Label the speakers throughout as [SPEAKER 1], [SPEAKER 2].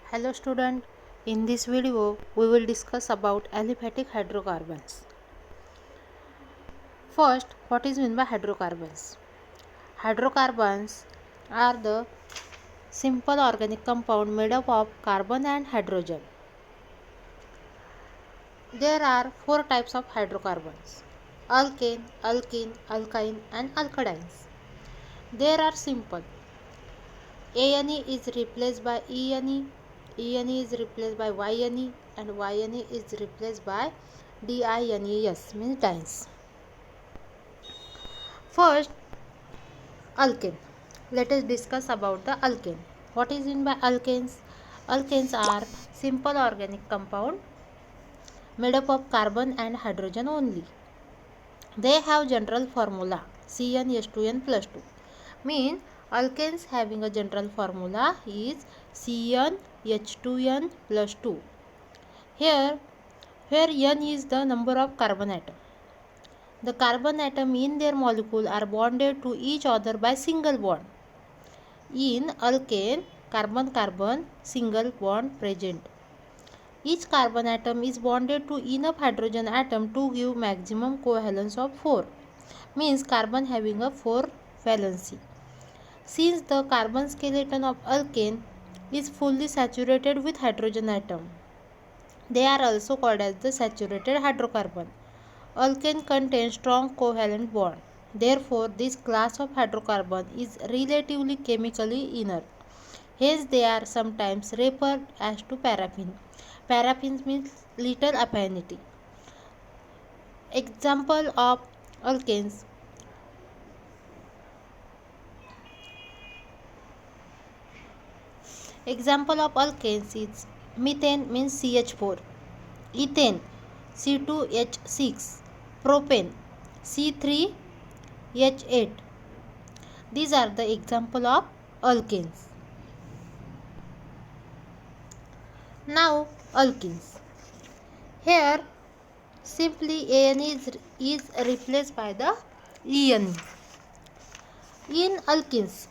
[SPEAKER 1] Hello student, in this video we will discuss about aliphatic hydrocarbons. First, what is meant by hydrocarbons? Hydrocarbons are the simple organic compound made up of carbon and hydrogen. There are four types of hydrocarbons: alkane, alkene, alkyne and alkynes. They are simple. Ane is replaced by Ene, Ene is replaced by Yne and Yne is replaced by DINES means dines. First, alkane. Let us discuss about the alkane. What is meant by alkanes? Alkanes are simple organic compound made up of carbon and hydrogen only. They have general formula CnH2n plus 2. Means alkanes having a general formula is CnH2n plus 2. Here, where n is the number of carbon atom. The carbon atom in their molecule are bonded to each other by single bond. In alkane, carbon-carbon single bond present. Each carbon atom is bonded to enough hydrogen atom to give maximum covalence of 4. Means carbon having a 4 valency. Since the carbon skeleton of alkane is fully saturated with hydrogen atom, they are also called as the saturated hydrocarbon. Alkane contains strong covalent bond. Therefore, this class of hydrocarbon is relatively chemically inert. Hence, they are sometimes referred as to paraffin. Paraffin means little affinity. Example of alkanes: Example of alkanes is methane means CH4, ethane C2H6, propane C3H8. These are the example of alkanes. Now alkenes. Here simply An is replaced by the En. In alkenes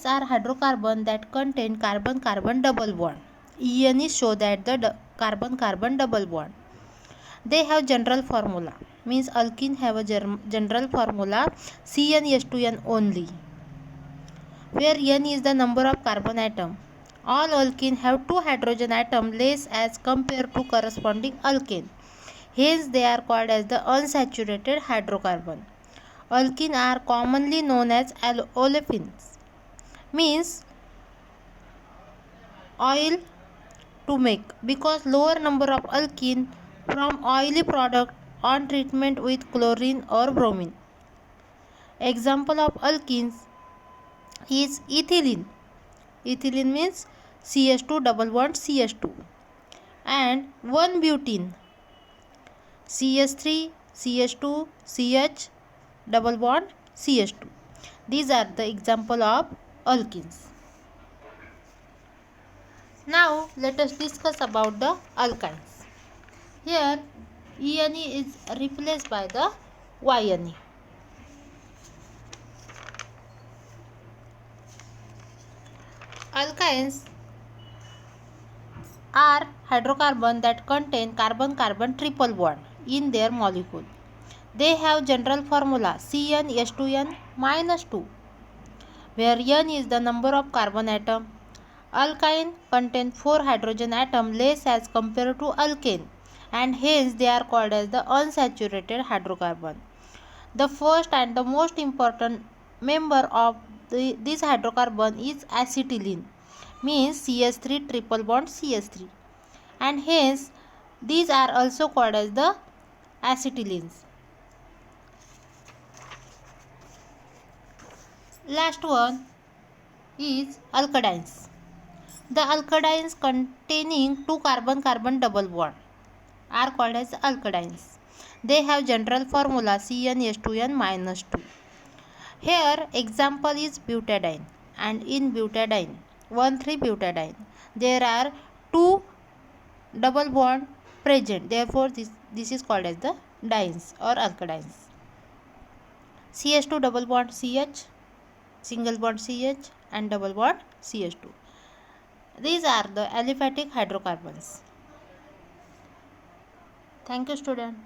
[SPEAKER 1] are hydrocarbon that contain carbon-carbon double bond. En show that the carbon-carbon double bond. They have general formula. Means alkene have a general formula CnH2n only, where n is the number of carbon atom. All alkene have 2 hydrogen atom less as compared to corresponding alkane. Hence they are called as the unsaturated hydrocarbon. Alkene are commonly known as olefins. Means oil to make, because lower number of alkene from oily product on treatment with chlorine or bromine. Example of alkenes is ethylene. Ethylene means CH2 double bond CH2, and 1-butene CH3 CH2 CH double bond CH2. These are the example of alkenes. Now let us discuss about the alkynes. Here Ene is replaced by the Yne. Alkynes are hydrocarbon that contain carbon-carbon triple bond in their molecule. They have general formula CnH2n minus 2, where n is the number of carbon atom. Alkyne contain 4 hydrogen atom less as compared to alkane, and hence they are called as the unsaturated hydrocarbon. The first and the most important member of this hydrocarbon is acetylene, means CH3 triple bond CH3, and hence these are also called as the acetylenes. Last one is alkadines. The alkadines containing 2 carbon-carbon double bond are called as alkadines. They have general formula CnH2n minus 2. Here example is butadiene, and in butadiene 1,3-butadiene there are 2 double bond present. Therefore this is called as the dienes or alkadines. CH2 double bond CH, single bond CH and double bond CH2. These are the aliphatic hydrocarbons. Thank you, student.